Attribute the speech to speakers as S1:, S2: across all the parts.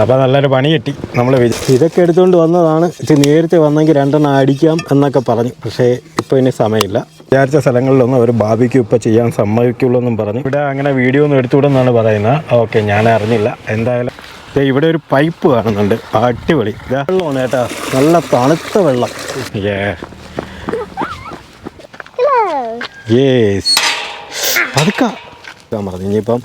S1: അപ്പോൾ നല്ലൊരു പണി കിട്ടി. നമ്മൾ ഇതൊക്കെ എടുത്തുകൊണ്ട് വന്നതാണ്. ഇത് നേരത്തെ വന്നെങ്കിൽ 2 എണ്ണം അടിക്കാം എന്നൊക്കെ പറഞ്ഞു. പക്ഷേ ഇപ്പോൾ ഇനി സമയമില്ല. വിചാരിച്ച സ്ഥലങ്ങളിലൊന്നും അവർ ബാബിക്ക് ഇപ്പോൾ ചെയ്യാൻ സമ്മതിക്കുള്ളൂ എന്നും പറഞ്ഞു. ഇവിടെ അങ്ങനെ വീഡിയോ ഒന്നും എടുത്തുവിടുന്നാണ് പറയുന്നത്. ഓക്കെ, ഞാൻ അറിഞ്ഞില്ല. എന്തായാലും ഇവിടെ ഒരു പൈപ്പ് കാണുന്നുണ്ട്. അടിപൊളി വെള്ളമാണ് കേട്ടോ, നല്ല തണുത്ത വെള്ളം. യേസ് പതുക്കാൻ പറഞ്ഞു. ഇനിയിപ്പം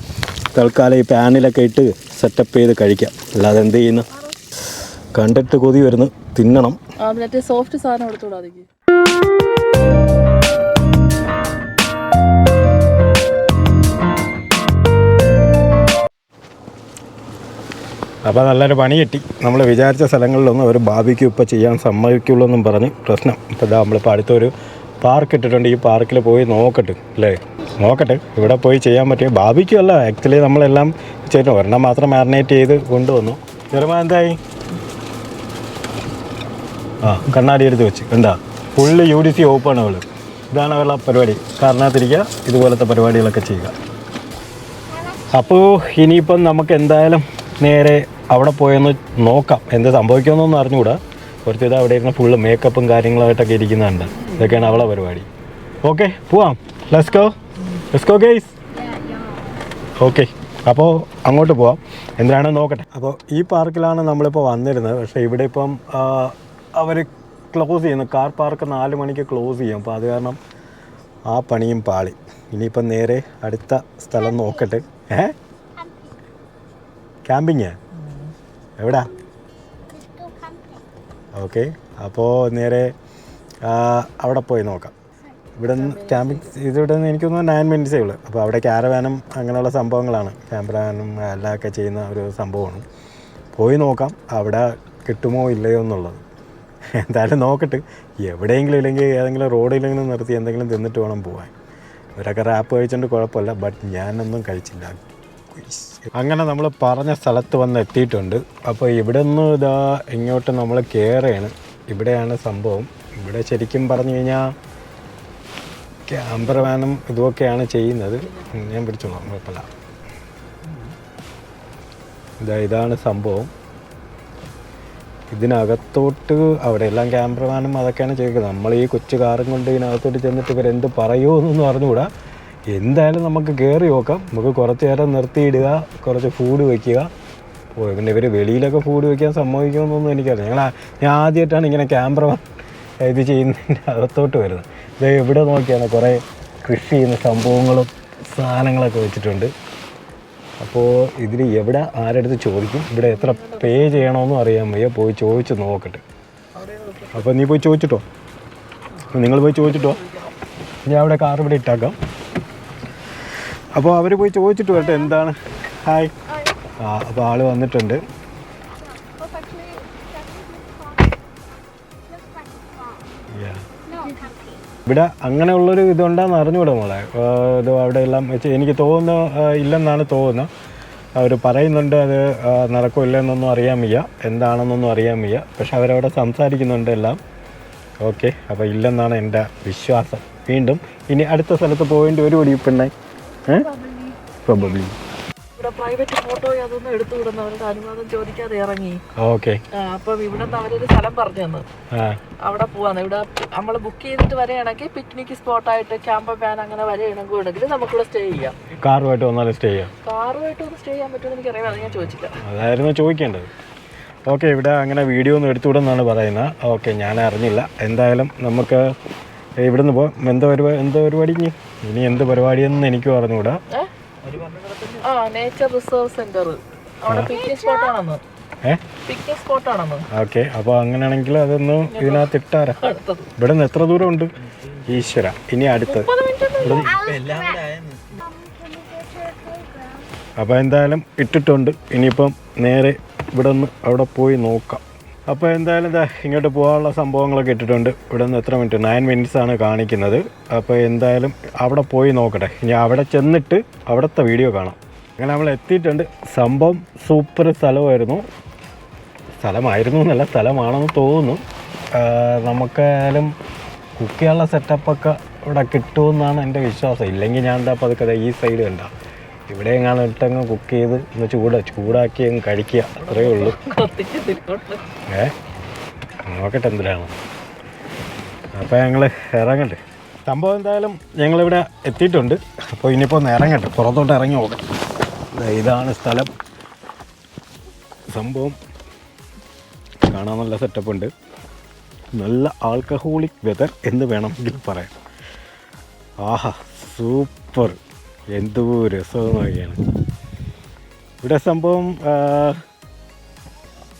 S1: തൽക്കാലം ഈ പാനിലൊക്കെ ഇട്ട് സെറ്റപ്പ് ചെയ്ത് കഴിക്കാം. അല്ലാതെ എന്ത് ചെയ്യുന്നു, കണ്ടിട്ട് കൊതി വരുന്നു, തിന്നണം.
S2: സോഫ്റ്റ് സാധനം എടുത്തോളാം.
S1: അപ്പോൾ നല്ലൊരു പണി കിട്ടി. നമ്മൾ വിചാരിച്ച സ്ഥലങ്ങളിലൊന്നും അവർ ബാബിക്ക് ഇപ്പോൾ ചെയ്യാൻ സമ്മതിക്കുള്ളൂ എന്നും പറഞ്ഞ് പ്രശ്നം. ഇപ്പോൾ ഇതാ നമ്മളിപ്പോൾ അടുത്തൊരു പാർക്ക് ഇട്ടിട്ടുണ്ട്. ഈ പാർക്കിൽ പോയി നോക്കട്ടെ അല്ലേ, നോക്കട്ടെ ഇവിടെ പോയി ചെയ്യാൻ പറ്റിയ. ബാബിക്കും അല്ല, ആക്ച്വലി നമ്മളെല്ലാം ചെയ്തു. ഒരെണ്ണം മാത്രം മാരിനേറ്റ് ചെയ്ത് കൊണ്ടുവന്നു. ചെറുമ എന്തായി? കണ്ണാടി എടുത്ത് വെച്ച് എന്താ ഫുള്ള് UDC ഓപ്പൺ അവൾ. ഇതാണ് അവളുടെ പരിപാടി. കാരണത്തിരിക്കുക, ഇതുപോലത്തെ പരിപാടികളൊക്കെ ചെയ്യുക. അപ്പോൾ ഇനിയിപ്പം നമുക്ക് എന്തായാലും നേരെ അവിടെ പോയൊന്ന് നോക്കാം എന്ത് സംഭവിക്കുമെന്നൊന്നും അറിഞ്ഞുകൂടാ. കുറച്ച് ഇത് അവിടെ ഇരുന്ന് ഫുള്ള് മേക്കപ്പും കാര്യങ്ങളായിട്ടൊക്കെ ഇരിക്കുന്നുണ്ട്. ഇതൊക്കെയാണ് അവളെ പരിപാടി. ഓക്കെ, പോവാം. Let's go guys. ഓക്കെ, അപ്പോൾ അങ്ങോട്ട് പോവാം. എന്തിനാണ് നോക്കട്ടെ. അപ്പോൾ ഈ പാർക്കിലാണ് നമ്മളിപ്പോൾ വന്നിരുന്നത്. പക്ഷേ ഇവിടെ ഇപ്പം അവർ ക്ലോസ് ചെയ്യുന്നു. കാർ പാർക്ക് 4 മണിക്ക് ക്ലോസ് ചെയ്യും. അപ്പോൾ അത് കാരണം ആ പണിയും പാളി. ഇനിയിപ്പം നേരെ അടുത്ത സ്ഥലം നോക്കട്ടെ. ക്യാമ്പിങ് എവിടാ? ഓക്കെ, അപ്പോൾ നേരെ അവിടെ പോയി നോക്കാം. ഇവിടെ നിന്ന് ക്യാമ്പിങ് ഇതിവിടെ നിന്ന് എനിക്കൊന്ന് 9 മിനിറ്റ്സേ ഉള്ളൂ. അപ്പോൾ അവിടെ ക്യാരവാനും അങ്ങനെയുള്ള സംഭവങ്ങളാണ്. ക്യാമ്പറാനും എല്ലാമൊക്കെ ചെയ്യുന്ന ഒരു സംഭവമാണ്. പോയി നോക്കാം അവിടെ കിട്ടുമോ ഇല്ലയോ എന്നുള്ളത്. എന്തായാലും നോക്കട്ടെ. എവിടെയെങ്കിലും ഇല്ലെങ്കിൽ ഏതെങ്കിലും റോഡിലെങ്കിലും നിർത്തി എന്തെങ്കിലും തിന്നിട്ട് വേണം പോകാൻ. ഇവരൊക്കെ റാപ്പ് കഴിച്ചിട്ട് കുഴപ്പമില്ല, ബട്ട് ഞാനൊന്നും കഴിച്ചില്ല. അങ്ങനെ നമ്മൾ പറഞ്ഞ സ്ഥലത്ത് വന്ന് എത്തിയിട്ടുണ്ട്. അപ്പോൾ ഇവിടെ നിന്ന് ഇതാ ഇങ്ങോട്ട് നമ്മൾ കയറുകയാണ്. ഇവിടെയാണ് സംഭവം. ഇവിടെ ശരിക്കും പറഞ്ഞു കഴിഞ്ഞാൽ ക്യാമ്പർ വാനും ഇതുമൊക്കെയാണ് ചെയ്യുന്നത്. ഞാൻ പിടിച്ചോളാം, കുഴപ്പമില്ല. ഇതാണ് സംഭവം. ഇതിനകത്തോട്ട് അവിടെ എല്ലാം ക്യാമ്പർ വാനും അതൊക്കെയാണ് ചെയ്യുന്നത്. നമ്മൾ ഈ കൊച്ചു കാറും കൊണ്ട് ഇതിനകത്തോട്ട് ചെന്നിട്ട് ഇവരെന്ത് പറയുമോ എന്നൊന്നും അറിഞ്ഞുകൂടാ. എന്തായാലും നമുക്ക് കയറി നോക്കാം. നമുക്ക് കുറച്ച് നേരം നിർത്തിയിടുക, കുറച്ച് ഫുഡ് വയ്ക്കുക. പിന്നെ ഇവർ വെളിയിലൊക്കെ ഫുഡ് വയ്ക്കാൻ സമ്മതിക്കുമെന്നൊന്നും എനിക്കറിയാം. ഞാൻ ആദ്യമായിട്ടാണ് ഇങ്ങനെ ക്യാമറ ഇത് ചെയ്യുന്നതിൻ്റെ അകത്തോട്ട് വരുന്നത്. ഇത് എവിടെ നോക്കിയാണ് കുറേ കൃഷി ചെയ്യുന്ന സംഭവങ്ങളും സാധനങ്ങളൊക്കെ വെച്ചിട്ടുണ്ട്. അപ്പോൾ ഇതിൽ എവിടെ ആരെടുത്ത് ചോദിക്കും, ഇവിടെ എത്ര പേ ചെയ്യണമെന്നും അറിയാൻ വയ്യ. പോയി ചോദിച്ച് നോക്കട്ടെ. അപ്പോൾ നീ പോയി ചോദിച്ചിട്ടോ, നിങ്ങൾ പോയി ചോദിച്ചിട്ടോ. ഞാൻ അവിടെ കാർ ഇവിടെ ഇട്ടാക്കാം. അപ്പോൾ അവർ പോയി ചോദിച്ചിട്ട് വരട്ടെ എന്താണ്. ഹായ്. അപ്പോൾ ആൾ വന്നിട്ടുണ്ട്. ഇവിടെ അങ്ങനെയുള്ളൊരു ഇതുണ്ടാന്ന് അറിഞ്ഞുകൂടാ മോളെ. ഇത് അവിടെ എല്ലാം വെച്ച് എനിക്ക് തോന്നുന്നു ഇല്ലെന്നാണ് തോന്നുന്നത്. അവർ പറയുന്നുണ്ട് അത് നടക്കില്ല എന്നൊന്നും അറിയാൻ വയ്യ, എന്താണെന്നൊന്നും അറിയാൻ വയ്യ. പക്ഷെ അവരവിടെ സംസാരിക്കുന്നുണ്ട് എല്ലാം. ഓക്കെ, അപ്പോൾ ഇല്ലെന്നാണ് എൻ്റെ വിശ്വാസം. വീണ്ടും ഇനി അടുത്ത സ്ഥലത്ത് പോകേണ്ടി ഒരു പടി പെണ്ണെ. പ്രോബബ്ലി
S2: പ്രൈവറ്റ് ഫോട്ടോ അതൊന്നും എടുത്തു വിടുന്ന അവരുടെ അനുവാദം ചോദിക്കാതെ ഇറങ്ങി.
S1: ഓക്കെ,
S2: അപ്പം ഇവിടെ അവരൊരു സ്ഥലം പറഞ്ഞു തന്നു. അവിടെ പോവാന്ന്. ഇവിടെ നമ്മൾ ബുക്ക് ചെയ്തിട്ട് വരികയാണെങ്കിൽ പിക്നിക് സ്പോട്ടായിട്ട് ക്യാമ്പർ വാൻ അങ്ങനെ വരികയാണെങ്കിൽ ഉണ്ടെങ്കിൽ നമുക്കിവിടെ സ്റ്റേ ചെയ്യാം.
S1: കാറുമായിട്ട് വന്നാലും സ്റ്റേ ചെയ്യാം.
S2: കാറുമായിട്ട് ഒന്ന് സ്റ്റേ ചെയ്യാൻ പറ്റുമെന്ന് എനിക്കറിയാം. അത് ഞാൻ ചോദിച്ചില്ല.
S1: അതായിരുന്നു ചോദിക്കേണ്ടത്. ഓക്കെ, ഇവിടെ അങ്ങനെ വീഡിയോ ഒന്നും എടുത്തുവിടുന്നാണ് പറയുന്നത്. ഓക്കെ, ഞാൻ അറിഞ്ഞില്ല. എന്തായാലും നമുക്ക് ഇവിടുന്ന് പോകാം. എന്ത് പരിപാടി ഇനി എന്ത് പരിപാടിയെന്ന് എനിക്കും അറിഞ്ഞുകൂടാ.
S2: നേച്ചർ റിസർവ് സെന്റർ പിക്നിക് സ്പോട്ടാണെന്ന്.
S1: ഓക്കെ, അപ്പോൾ അങ്ങനെയാണെങ്കിൽ അതൊന്ന് ഇതിനകത്ത് ഇട്ടാരാ. ഇവിടെ നിന്ന് എത്ര ദൂരം ഉണ്ട് ഈശ്വര? ഇനി അടുത്ത്. അപ്പോൾ എന്തായാലും ഇട്ടിട്ടുണ്ട്. ഇനിയിപ്പം നേരെ ഇവിടെ നിന്ന് അവിടെ പോയി നോക്കാം. അപ്പോൾ എന്തായാലും ഇങ്ങോട്ട് പോകാനുള്ള സംഭവങ്ങളൊക്കെ ഇട്ടിട്ടുണ്ട്. ഇവിടെ നിന്ന് എത്ര മിനിറ്റ്? 9 മിനിറ്റ്സ് ആണ് കാണിക്കുന്നത്. അപ്പോൾ എന്തായാലും അവിടെ പോയി നോക്കട്ടെ. ഇനി അവിടെ ചെന്നിട്ട് അവിടുത്തെ വീഡിയോ കാണാം. അങ്ങനെ നമ്മൾ എത്തിയിട്ടുണ്ട്. സംഭവം സൂപ്പർ സ്ഥലമായിരുന്നു എന്നല്ല, സ്ഥലമാണെന്ന് തോന്നുന്നു. നമുക്കായാലും കുക്ക് ചെയ്യാനുള്ള സെറ്റപ്പൊക്കെ ഇവിടെ കിട്ടുമെന്നാണ് എൻ്റെ വിശ്വാസം. ഇല്ലെങ്കിൽ ഞാൻ പതുക്കെ ഈ സൈഡ് കണ്ട ഇവിടെ എങ്ങാനും ഇട്ടങ്ങ് കുക്ക് ചെയ്ത് ഒന്ന് ചൂടാക്കി അങ്ങ് കഴിക്കുക, അത്രയേ ഉള്ളൂ. നോക്കട്ടെ എന്തിനാണ്. അപ്പോൾ ഞങ്ങൾ ഇറങ്ങട്ടെ. സംഭവം എന്തായാലും ഞങ്ങളിവിടെ എത്തിയിട്ടുണ്ട്. അപ്പോൾ ഇനിയിപ്പോൾ ഒന്ന് ഇറങ്ങട്ടെ, പുറത്തോട്ട് ഇറങ്ങി നോക്കാം. ഇതാണ് സ്ഥലം. സംഭവം കാണാൻ നല്ല സെറ്റപ്പ് ഉണ്ട്. നല്ല ആൽക്കഹോളിക് വെതർ എന്ന് വേണമെങ്കിൽ പറയാം. ആഹാ, സൂപ്പർ, എന്തോ രസമായാണ് ഇവിടെ. സംഭവം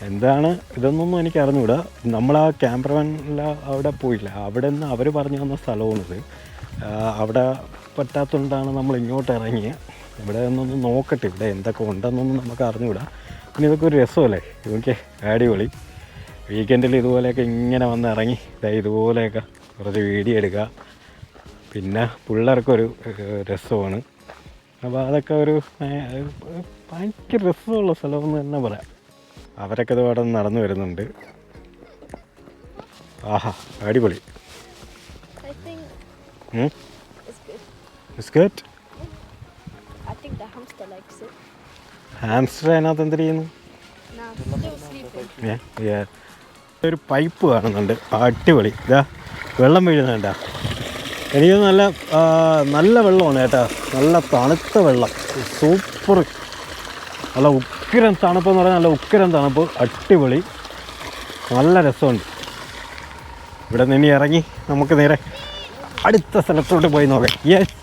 S1: എന്താണ് ഇതൊന്നും എനിക്ക് അറിഞ്ഞുകൂടാ. നമ്മൾ ആ ക്യാമറമാനെല്ലാം അവിടെ പോയില്ല. അവിടെ നിന്ന് അവർ പറഞ്ഞു തന്ന സ്ഥലമാണിത്. അവിടെ പറ്റാത്തതുകൊണ്ടാണ് നമ്മൾ ഇങ്ങോട്ട് ഇറങ്ങി. ഇവിടെ നിന്നൊന്ന് നോക്കട്ടെ ഇവിടെ എന്തൊക്കെ ഉണ്ടെന്നൊന്നും നമുക്ക് അറിഞ്ഞുകൂടാ. പിന്നെ ഇതൊക്കെ ഒരു രസമല്ലേ, എനിക്ക് അടിപൊളി. വീക്കെൻഡിൽ ഇതുപോലെയൊക്കെ ഇങ്ങനെ വന്ന് ഇറങ്ങി ഇതുപോലെയൊക്കെ കുറച്ച് വീഡിയോ എടുക്കുക. പിന്നെ പിള്ളേർക്കൊരു രസമാണ്. അപ്പോൾ അതൊക്കെ ഒരു ഭയങ്കര രസമുള്ള സ്ഥലമെന്ന് തന്നെ പറയാം. അവരൊക്കെ ഇതോടെ നടന്നു വരുന്നുണ്ട്. ആഹാ, അടിപൊളി. ബിസ്ക്കറ്റ് ഹാംസ്റ്റർ അതിനകത്ത് എന്ത് ചെയ്യുന്നു? ഒരു പൈപ്പ് കാണുന്നുണ്ട്, അടിപൊളി. ഇതാ വെള്ളം വീഴുന്നുണ്ട. എനിക്ക് നല്ല വെള്ളമാണ് കേട്ടോ, നല്ല തണുത്ത വെള്ളം, സൂപ്പർ. നല്ല ഉക്കിരം തണുപ്പെന്ന് പറഞ്ഞാൽ നല്ല ഉക്കിരം തണുപ്പ്, അടിപൊളി, നല്ല രസമുണ്ട്. ഇവിടെ നിന്ന് ഇറങ്ങി നമുക്ക് നേരെ അടുത്ത സ്ഥലത്തോട്ട് പോയി നോക്കാം. യെസ്,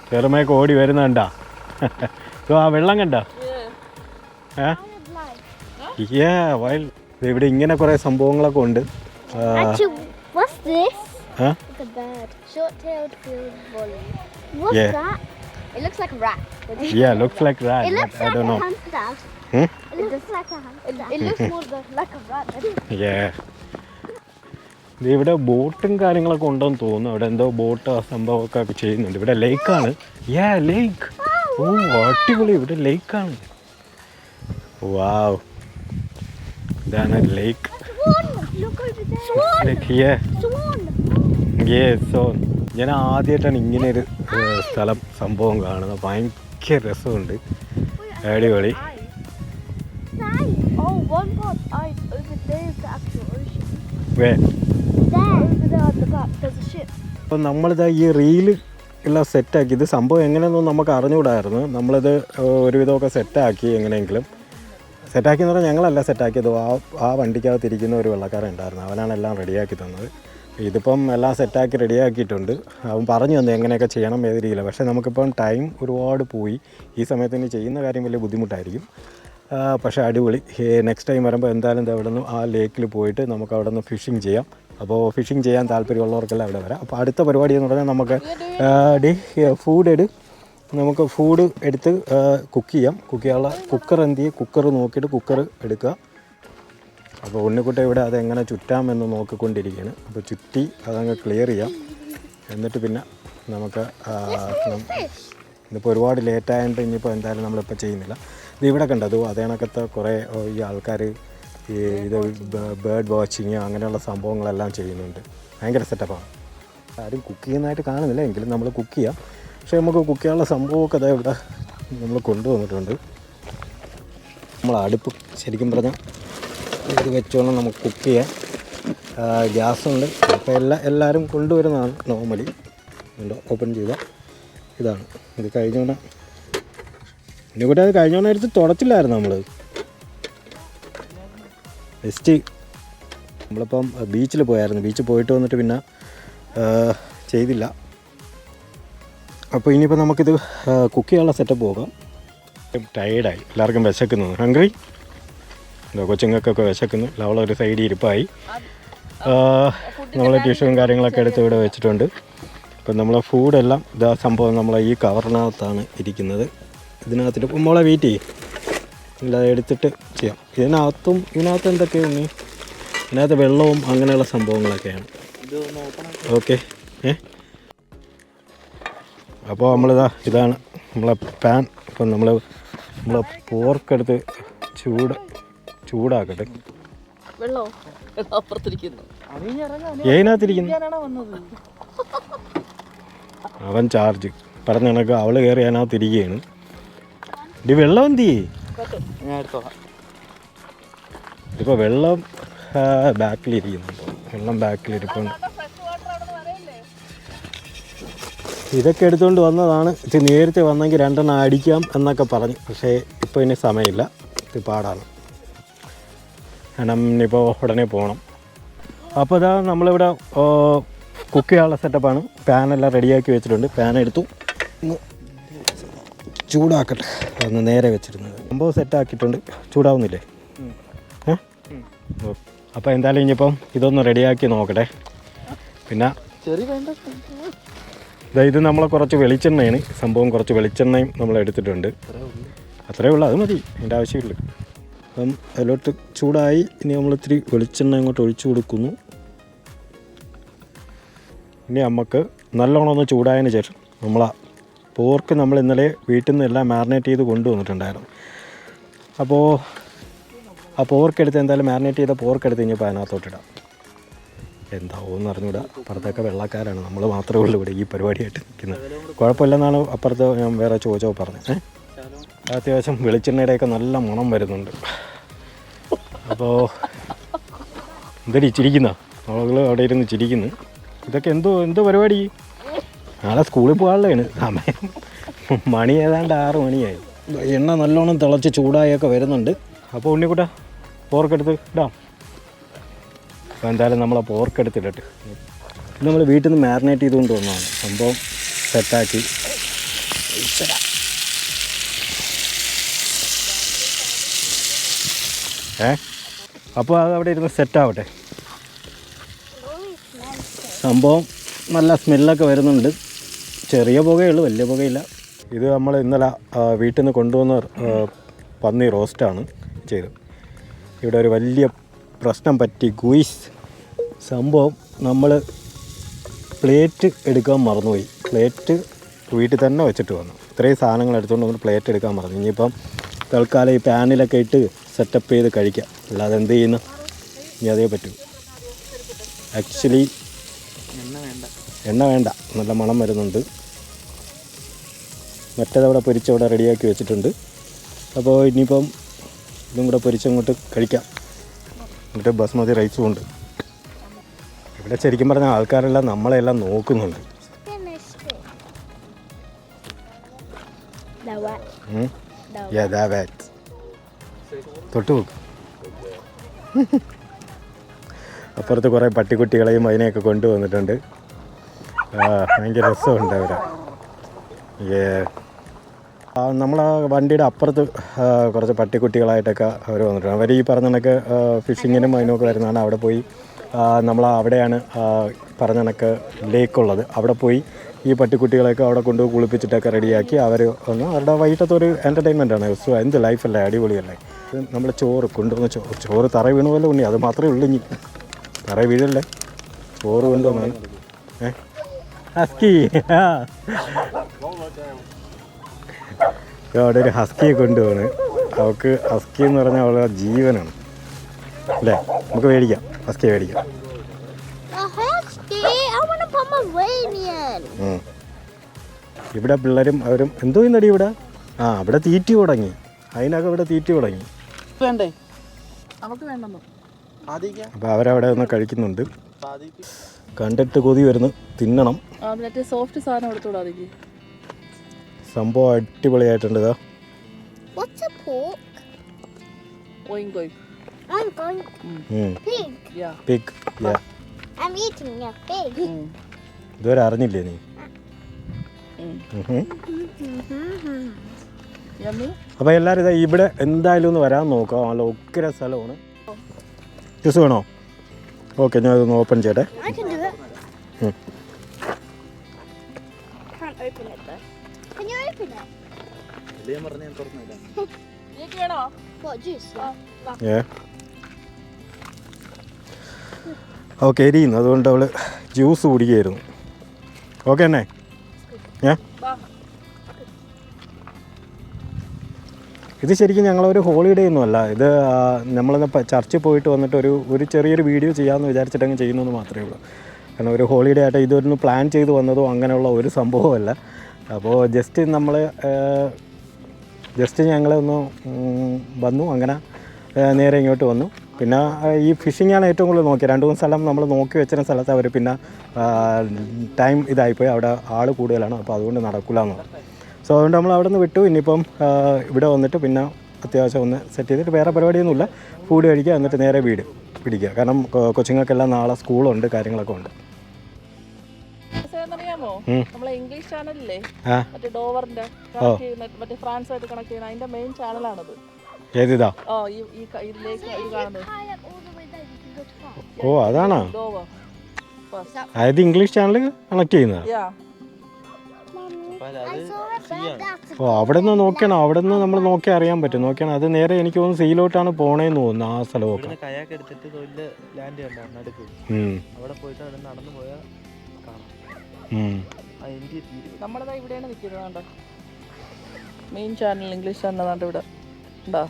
S1: ചെറുമയൊക്കെ ഓടി വരുന്നുണ്ടാ. ആ വെള്ളം കണ്ട? ഇവിടെ ഇങ്ങനെ കുറേ സംഭവങ്ങളൊക്കെ ഉണ്ട്.
S3: It looks like a rat.
S1: Yeah, looks like rat.
S3: It looks
S1: I don't know.
S3: like a hamster. It looks like a hamster. It looks more like a rat.
S1: Yeah. ഇവിടെ ബോട്ടും കാര്യങ്ങളൊക്കെ ഉണ്ടെന്ന് തോന്നുന്നു. അവിടെ എന്തോ ബോട്ട് സംഭവമൊക്കെ ചെയ്യുന്നുണ്ട്. ഇവിടെ ലേക്കാണ്. ലേക്ക്. ഓ അടിപൊളി, ഇവിടെ ലേക്കാണ്. വാവ്, ഇതാണ് ലേക്ക്. ഞാൻ ആദ്യമായിട്ടാണ് ഇങ്ങനെയൊരു സ്ഥലം സംഭവം കാണുന്നത്. ഭയങ്കര രസമുണ്ട്, അടിപൊളി. അപ്പം നമ്മളിതാ ഈ റീല് എല്ലാം സെറ്റാക്കി. ഇത് സംഭവം എങ്ങനെയൊന്നും നമുക്ക് അറിഞ്ഞുകൂടായിരുന്നു. നമ്മളിത് ഒരുവിധമൊക്കെ സെറ്റാക്കി. എങ്ങനെയെങ്കിലും സെറ്റാക്കി എന്ന് പറഞ്ഞാൽ ഞങ്ങളല്ല സെറ്റാക്കിയത്. ആ വണ്ടിക്കകത്തിരിക്കുന്ന ഒരു വെള്ളക്കാരൻ ഉണ്ടായിരുന്നു, അവനാണ് എല്ലാം റെഡിയാക്കി തന്നത്. ഇതിപ്പം എല്ലാം സെറ്റാക്കി റെഡിയാക്കിയിട്ടുണ്ട്. അവൻ പറഞ്ഞു തന്നു എങ്ങനെയൊക്കെ ചെയ്യണം, ഏത് രീതിയിലാണ്. പക്ഷേ നമുക്കിപ്പം ടൈം ഒരുപാട് പോയി. ഈ സമയത്തിന് ചെയ്യുന്ന കാര്യം വലിയ ബുദ്ധിമുട്ടായിരിക്കും. പക്ഷേ അടിപൊളി. നെക്സ്റ്റ് ടൈം വരുമ്പോൾ എന്തായാലും അവിടെ നിന്ന് ആ ലേക്കിൽ പോയിട്ട് നമുക്ക് അവിടെ നിന്ന് ഫിഷിങ് ചെയ്യാം. അപ്പോൾ ഫിഷിങ് ചെയ്യാൻ താല്പര്യമുള്ളവർക്കെല്ലാം അവിടെ വരാം. അപ്പോൾ അടുത്ത പരിപാടി എന്ന് പറഞ്ഞാൽ നമുക്ക് നമുക്ക് ഫുഡ് എടുത്ത് കുക്ക് ചെയ്യാം. കുക്ക് ചെയ്യാനുള്ള കുക്കർ കുക്കർ നോക്കിയിട്ട് കുക്കർ എടുക്കുക. അപ്പോൾ ഉണ്ണിക്കുട്ട ഇവിടെ അതെങ്ങനെ ചുറ്റാമെന്ന് നോക്കിക്കൊണ്ടിരിക്കുകയാണ്. അപ്പോൾ ചുറ്റി അതങ്ങ് ക്ലിയർ ചെയ്യാം. എന്നിട്ട് പിന്നെ നമുക്ക് ഇതിപ്പോൾ ഒരുപാട് ലേറ്റായതുകൊണ്ട് ഇനിയിപ്പോൾ എന്തായാലും നമ്മളിപ്പോൾ ചെയ്യുന്നില്ല. ഇത് ഇവിടെ കണ്ടത് അതേ കണക്കത്തെ കുറേ ഈ ആൾക്കാർ ഇത് ബേർഡ് വാച്ചിങ് അങ്ങനെയുള്ള സംഭവങ്ങളെല്ലാം ചെയ്യുന്നുണ്ട്. ഭയങ്കര സെറ്റപ്പാണ്. ആരും കുക്ക് ചെയ്യുന്നതായിട്ട് കാണുന്നില്ല, എങ്കിലും നമ്മൾ കുക്ക് ചെയ്യാം. പക്ഷേ നമുക്ക് കുക്ക് ചെയ്യാനുള്ള സംഭവമൊക്കെ അതായത് ഇവിടെ നമ്മൾ കൊണ്ടുവന്നിട്ടുണ്ട്. നമ്മൾ അടുപ്പ് ശരിക്കും പറഞ്ഞാൽ ഇത് വെച്ചോണം നമുക്ക് കുക്ക് ചെയ്യാൻ. ഗ്യാസുണ്ട്. അപ്പോൾ എല്ലാവരും കൊണ്ടുവരുന്നതാണ് നോർമലി. ഓപ്പൺ ചെയ്ത ഇതാണ്. ഇത് കഴിഞ്ഞോണ്ട് ഇനിക്കൂടെ അത് കഴിഞ്ഞോണ്ട് എടുത്ത് തുടച്ചില്ലായിരുന്നു നമ്മൾ. ജസ്റ്റ് നമ്മളിപ്പം ബീച്ചിൽ പോയായിരുന്നു. ബീച്ചിൽ പോയിട്ട് വന്നിട്ട് പിന്നെ ചെയ്തില്ല. അപ്പോൾ ഇനിയിപ്പോൾ നമുക്കിത് കുക്ക് ചെയ്യാനുള്ള സെറ്റപ്പ് പോകാം. ടയേർഡായി, എല്ലാവർക്കും വിശക്കുന്നു. ഹംഗ്രി എന്താ, കൊച്ചുങ്ങൾക്കൊക്കെ വിശക്കുന്നു. അവളൊരു സൈഡിൽ ഇരിപ്പായി. നമ്മൾ ടിഷ്യൂവും കാര്യങ്ങളൊക്കെ എടുത്ത് ഇവിടെ വെച്ചിട്ടുണ്ട്. അപ്പം നമ്മളെ ഫുഡെല്ലാം ഇതാ സംഭവം നമ്മളെ ഈ കവറിനകത്താണ് ഇരിക്കുന്നത്. ഇതിനകത്തിട്ട് നമ്മളെ വെയിറ്റ് ചെയ്യും, ഇല്ല എടുത്തിട്ട് ചെയ്യാം. ഇതിനകത്ത് എന്തൊക്കെയാണ്? ഇതിനകത്ത് വെള്ളവും അങ്ങനെയുള്ള സംഭവങ്ങളൊക്കെയാണ്. ഓക്കെ. അപ്പോൾ ഇതാണ് നമ്മളെ പാൻ. ഇപ്പം നമ്മളെ പോർക്കെടുത്ത് ചൂടാക്കട്ടെ. ഏതിനകത്തിരിക്കുന്നു? അവൻ ചാർജ് പറഞ്ഞ കണക്ക് അവൾ കയറി അതിനകത്ത് ഇരിക്കുകയാണ്. ഇത് വെള്ളം എന്ത് ചെയ്യേ?
S2: ഞാൻ എടുത്തോളാം.
S1: ഇതിപ്പോൾ വെള്ളം ബാക്കിലിരിക്കുന്നുണ്ടോ? വെള്ളം ബാക്കിലിരിപ്പുണ്ട്. ഇതൊക്കെ എടുത്തുകൊണ്ട് വന്നതാണ്. ഇത് നേരത്തെ വന്നെങ്കിൽ 2 എണ്ണം അടിക്കാം എന്നൊക്കെ പറഞ്ഞു. പക്ഷേ ഇപ്പോൾ ഇനി സമയമില്ല, ഇത് പാടാണ്. കാരണം ഇനിയിപ്പോൾ ഉടനെ പോകണം. അപ്പോൾ ഇതാ നമ്മളിവിടെ കുക്ക് ചെയ്യാനുള്ള സെറ്റപ്പാണ്. പാനെല്ലാം റെഡിയാക്കി വെച്ചിട്ടുണ്ട്. പാൻ എടുത്തു ചൂടാക്കട്ടെ. ഒന്ന് നേരെ വെച്ചിരുന്നത് സംഭവം സെറ്റാക്കിയിട്ടുണ്ട്. ചൂടാവുന്നില്ലേ? അപ്പോൾ എന്തായാലും ഇനിയിപ്പം ഇതൊന്ന് റെഡിയാക്കി നോക്കട്ടെ. പിന്നെ ഇത് നമ്മളെ കുറച്ച് വെളിച്ചെണ്ണയാണ് സംഭവം. കുറച്ച് വെളിച്ചെണ്ണയും നമ്മൾ എടുത്തിട്ടുണ്ട്. അത്രയേ ഉള്ളൂ, അത് മതി, അതിൻ്റെ ആവശ്യമില്ല. അപ്പം അതിലോട്ട് ചൂടായി. ഇനി നമ്മൾ ഇത്തിരി വെളിച്ചെണ്ണ അങ്ങോട്ട് ഒഴിച്ചു കൊടുക്കുന്നു. ഇനി നമുക്ക് നല്ലോണം ഒന്ന് ചൂടായതിന് ശേഷം പോർക്ക് നമ്മൾ ഇന്നലെ വീട്ടിൽ നിന്ന് എല്ലാം മാരിനേറ്റ് ചെയ്ത് കൊണ്ടുവന്നിട്ടുണ്ടായിരുന്നു. അപ്പോൾ ആ പോർക്കെടുത്ത് എന്തായാലും മാരിനേറ്റ് ചെയ്ത പോർക്കെടുത്ത് കഴിഞ്ഞപ്പോൾ അതിനകത്തോട്ടിടാം. എന്താവുമെന്ന് അറിഞ്ഞൂടാ. അപ്പുറത്തൊക്കെ വെള്ളക്കാരാണ്, നമ്മൾ മാത്രമേ ഉള്ളൂ ഇവിടെ ഈ പരിപാടിയായിട്ട് നിൽക്കുന്നത്. കുഴപ്പമില്ലെന്നാണ് അപ്പുറത്ത് ഞാൻ വേറെ ചോദിച്ചോ പറഞ്ഞത്. അത്യാവശ്യം വെളിച്ചെണ്ണയുടെയൊക്കെ നല്ല മണം വരുന്നുണ്ട്. അപ്പോൾ എന്തൊരു ചിരിക്കുന്ന ആളുകൾ അവിടെ ഇരുന്ന് ചിരിക്കുന്നു. ഇതൊക്കെ എന്തോ പരിപാടി? നാളെ സ്കൂളിൽ പോകാനുള്ളതാണ്. സമയം മണി ഏതാണ്ട് 6 മണിയായി. എണ്ണ നല്ലോണം തിളച്ച് ചൂടായൊക്കെ വരുന്നുണ്ട്. അപ്പോൾ ഉണ്ണിക്കുട്ട പോർക്കെടുത്ത് ഇടാം. അപ്പോൾ എന്തായാലും നമ്മൾ പോർക്കെടുത്തിട്ട് നമ്മൾ വീട്ടിൽ നിന്ന് മാരിനേറ്റ് ചെയ്തുകൊണ്ട് വന്നതാണ്. സംഭവം സെറ്റാക്കി അപ്പോൾ അത് അവിടെ ഇരുന്ന് സെറ്റാവട്ടെ. സംഭവം നല്ല സ്മെല്ലൊക്കെ വരുന്നുണ്ട്. ചെറിയ പുകയുള്ളൂ, വലിയ പുകയില്ല. ഇത് നമ്മൾ ഇന്നലെ വീട്ടിൽ നിന്ന് കൊണ്ടുവന്ന പന്നി റോസ്റ്റാണ് ചെയ്തത്. ഇവിടെ ഒരു വലിയ പ്രശ്നം പറ്റി ഗുയിസ്. സംഭവം നമ്മൾ പ്ലേറ്റ് എടുക്കാൻ മറന്നുപോയി. പ്ലേറ്റ് വീട്ടിൽ തന്നെ വെച്ചിട്ട് വന്നു. ഇത്രയും സാധനങ്ങൾ എടുത്തുകൊണ്ട് നമ്മൾ പ്ലേറ്റ് എടുക്കാൻ മറന്നു. ഇനിയിപ്പം തൽക്കാലം ഈ പാനിലൊക്കെ ഇട്ട് സെറ്റപ്പ് ചെയ്ത് കഴിക്കാം. അല്ലാതെ എന്ത് ചെയ്യുന്നു? ഇനി അതേ പറ്റൂ. ആക്ച്വലി എണ്ണ വേണ്ട, നല്ല മണം വരുന്നുണ്ട്. മറ്റേതവിടെ പൊരിച്ചവിടെ റെഡിയാക്കി വെച്ചിട്ടുണ്ട്. അപ്പോൾ ഇനിയിപ്പം ഇതും കൂടെ പൊരിച്ചങ്ങോട്ട് കഴിക്കാം. എന്നിട്ട് ബസ്മതി റൈസും ഉണ്ട്. ഇവിടെ ശരിക്കും പറഞ്ഞാൽ ആൾക്കാരെല്ലാം നമ്മളെല്ലാം നോക്കുന്നുണ്ട്. തൊട്ട് നോക്ക്. അപ്പുറത്ത് കുറേ പട്ടിക്കുട്ടികളെയും അതിനെയൊക്കെ കൊണ്ടുവന്നിട്ടുണ്ട്. ഭയങ്കര രസമുണ്ട് അവിടെ. നമ്മളെ വണ്ടിയുടെ അപ്പുറത്ത് കുറച്ച് പട്ടിക്കുട്ടികളായിട്ടൊക്കെ അവർ വന്നിട്ടുണ്ട്. അവർ ഈ പറഞ്ഞ കണക്ക് ഫിഷിങ്ങിനും അതിനൊക്കെ വരുന്നതാണ്. അവിടെ പോയി അവിടെയാണ് പറഞ്ഞ കണക്ക് ലേക്കുള്ളത്. അവിടെ പോയി ഈ പട്ടിക്കുട്ടികളെയൊക്കെ അവിടെ കൊണ്ട് കുളിപ്പിച്ചിട്ടൊക്കെ റെഡിയാക്കി അവർ വന്ന് അവരുടെ വൈകിട്ടത്തെ ഒരു എൻ്റർടൈൻമെൻറ്റാണ്. എന്ത് ലൈഫല്ലേ, അടിപൊളിയല്ലേ. നമ്മൾ ചോറ് കൊണ്ടുവന്ന് ചോറ് തറ വീണ പോലെ ഉണ്ണി, അത് മാത്രമേ ഉള്ളൂ. ഇനി തറ വീഴല്ലേ, ചോറ് കൊണ്ടുവന്നാണ്. ഹസ്കി അവിടെ ഒരു ഹസ്കിയെ കൊണ്ടുപോണ്. അവൾക്ക് ഹസ്കി എന്ന് പറഞ്ഞാൽ അവളുടെ ജീവനാണ് അല്ലേ. നമുക്ക് മേടിക്കാം, ഹസ്കിയെ മേടിക്കാം. ഇവിടെ പിള്ളേരും അവരും എന്തോ ഇന്നടി ഇവിടെ ഇവിടെ തീറ്റി തുടങ്ങി. അതിനൊക്കെ ഇവിടെ തീറ്റി തുടങ്ങി. അപ്പോൾ അവരവിടെ ഒന്ന് കഴിക്കുന്നുണ്ട്. കണ്ടിട്ട് കൊതി വരുന്നു, തിന്നണം.
S2: സോഫ്റ്റ് സാധനം എടുത്തോളാം.
S1: സംഭവം അടിപൊളിയായിട്ടുണ്ട്. ഇതാ ഇതുവരെ അറിഞ്ഞില്ലേ നീ? അപ്പോൾ എല്ലാവരും ഇതാ ഇവിടെ എന്തായാലും ഒന്ന് വരാൻ നോക്കാം. നല്ല ഒക്കര സ്ഥലമാണ്. ജ്യൂസ് വേണോ? ഓക്കെ, ഞാൻ ഇതൊന്ന് ഓപ്പൺ ചെയ്യട്ടെ. ഓക്കെ, എരിയുന്നു, അതുകൊണ്ട് അവള് ജ്യൂസ് കുടിക്കുകയായിരുന്നു. ഓക്കെ തന്നെ. ഇത് ശരിക്കും ഞങ്ങളൊരു ഹോളിഡേ ഒന്നുമല്ല. ഇത് നമ്മളൊന്ന് ചർച്ചിൽ പോയിട്ട് വന്നിട്ട് ഒരു ചെറിയൊരു വീഡിയോ ചെയ്യാമെന്ന് വിചാരിച്ചിട്ടങ്ങ് ചെയ്യുന്നതെന്ന് മാത്രമേ ഉള്ളൂ. കാരണം ഒരു ഹോളിഡേ ആയിട്ട് ഇതൊന്ന് പ്ലാൻ ചെയ്ത് വന്നതോ അങ്ങനെയുള്ള ഒരു സംഭവമല്ല. അപ്പോൾ ജസ്റ്റ് ഞങ്ങളൊന്ന് വന്നു, അങ്ങനെ നേരെ ഇങ്ങോട്ട് വന്നു. പിന്നെ ഈ ഫിഷിങ്ങാണ് ഏറ്റവും കൂടുതൽ നോക്കിയത്. 2-3 സ്ഥലം നമ്മൾ നോക്കി വെച്ചിരുന്ന സ്ഥലത്ത് അവർ പിന്നെ ടൈം ഇതായിപ്പോയി, അവിടെ ആൾ കൂടുതലാണ്, അപ്പോൾ അതുകൊണ്ട് നടക്കില്ല എന്ന് പറഞ്ഞു. സോ അതുകൊണ്ട് നമ്മൾ അവിടെ നിന്ന് വിട്ടു. ഇനിയിപ്പം ഇവിടെ വന്നിട്ട് പിന്നെ അത്യാവശ്യം ഒന്ന് സെറ്റ് ചെയ്തിട്ട് വേറെ പരിപാടിയൊന്നുമില്ല, ഫുഡ് കഴിക്കുക, എന്നിട്ട് നേരെ വീട് പിടിക്കുക. കാരണം കൊച്ചുങ്ങൾക്കെല്ലാം നാളെ സ്കൂളുണ്ട്, കാര്യങ്ങളൊക്കെ ഉണ്ട്.
S2: അറിയാമോ, നമ്മളെ ഇംഗ്ലീഷ് ചാനലില്ലേ മറ്റേ ഡോവറിന്റെ മറ്റേ ഫ്രാൻസുമായിട്ട് കണക്ട് ചെയ്യുന്ന അതിന്റെ മെയിൻ ചാനലാണത്.
S1: ഏതിതാ? ഓ അതാണോ? അതായത് ഇംഗ്ലീഷ് ചാനൽ കണക്ട് ചെയ്യുന്നത്. ഓ അവിടെ നിന്ന് നോക്കണം, അവിടെ നിന്ന് നമ്മൾ നോക്കി അറിയാൻ പറ്റും. നോക്കിയാണ് അത് നേരെ എനിക്ക് തോന്നുന്നു സീലോട്ടാണ് പോണേന്ന് തോന്നുന്നു. ആ സ്ഥലമൊക്കെ
S2: നമ്മളതാ ഇവിടെയാണ് നിൽക്കുന്നത്. മെയിൻ ചാനൽ ഇംഗ്ലീഷ് ചാനൽ ഇവിടെ ഉണ്ടോ?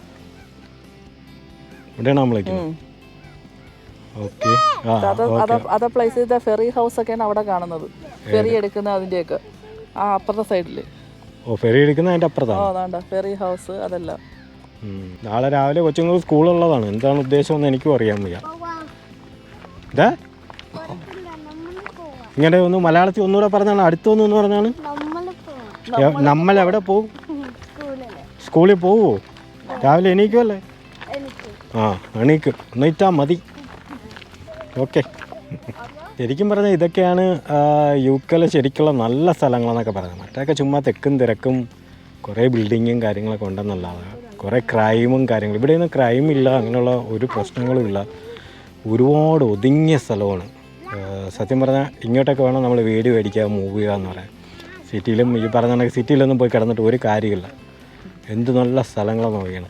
S1: ഇവിടെയാണ് നമ്മൾ
S2: അതർ പ്ലേസ് ഫെറി ഹൗസ് ഒക്കെയാണ് അവിടെ കാണുന്നത്. ഫെറി എടുക്കുന്ന അതിന്റെയൊക്കെ ആ അപ്പുറത്തെ സൈഡില്.
S1: ഓ ഫെറി എടുക്കുന്ന അതിന്റെ അപ്പുറത്താണ്
S2: ഫെറി ഹൗസ്. അതല്ല
S1: നാളെ രാവിലെ കൊച്ചുങ്ങൾ സ്കൂളുള്ളതാണ്. എന്താണ് ഉദ്ദേശം എന്ന് എനിക്കും അറിയാൻ വയ്യ. ഇതാ ഇങ്ങനെ ഒന്ന് മലയാളത്തിൽ ഒന്നുകൂടെ പറഞ്ഞാണ്, അടുത്തൊന്നു പറഞ്ഞാണ്. നമ്മൾ എവിടെ പോവും? സ്കൂളിൽ പോവോ? രാവിലെ എണീക്കുമല്ലേ? ആ എണീക്കും, എണീറ്റാ മതി. ഓക്കെ. ശരിക്കും പറഞ്ഞാൽ ഇതൊക്കെയാണ് യുകെയിലെ ശരിക്കുള്ള നല്ല സ്ഥലങ്ങളെന്നൊക്കെ പറയുന്നത്. മറ്റൊക്കെ ചുമ്മാ തെക്കും തിരക്കും കുറേ ബിൽഡിങ്ങും കാര്യങ്ങളൊക്കെ ഉണ്ടെന്നല്ലാതെ കുറേ ക്രൈമും കാര്യങ്ങളും. ഇവിടെയൊന്നും ക്രൈമില്ല, അങ്ങനെയുള്ള ഒരു പ്രശ്നങ്ങളും ഇല്ല. ഒരുപാട് ഒതുങ്ങിയ സ്ഥലമാണ്. സത്യം പറഞ്ഞാൽ ഇങ്ങോട്ടൊക്കെ വേണം നമ്മൾ വീട് മേടിക്കുക, മൂവ് ചെയ്യുക എന്ന് പറയാം. സിറ്റിയിലും ഈ പറഞ്ഞ സിറ്റിയിലൊന്നും പോയി കിടന്നിട്ട് ഒരു കാര്യമില്ല. എന്ത് നല്ല സ്ഥലങ്ങളാണ് നോക്കിയാണ്.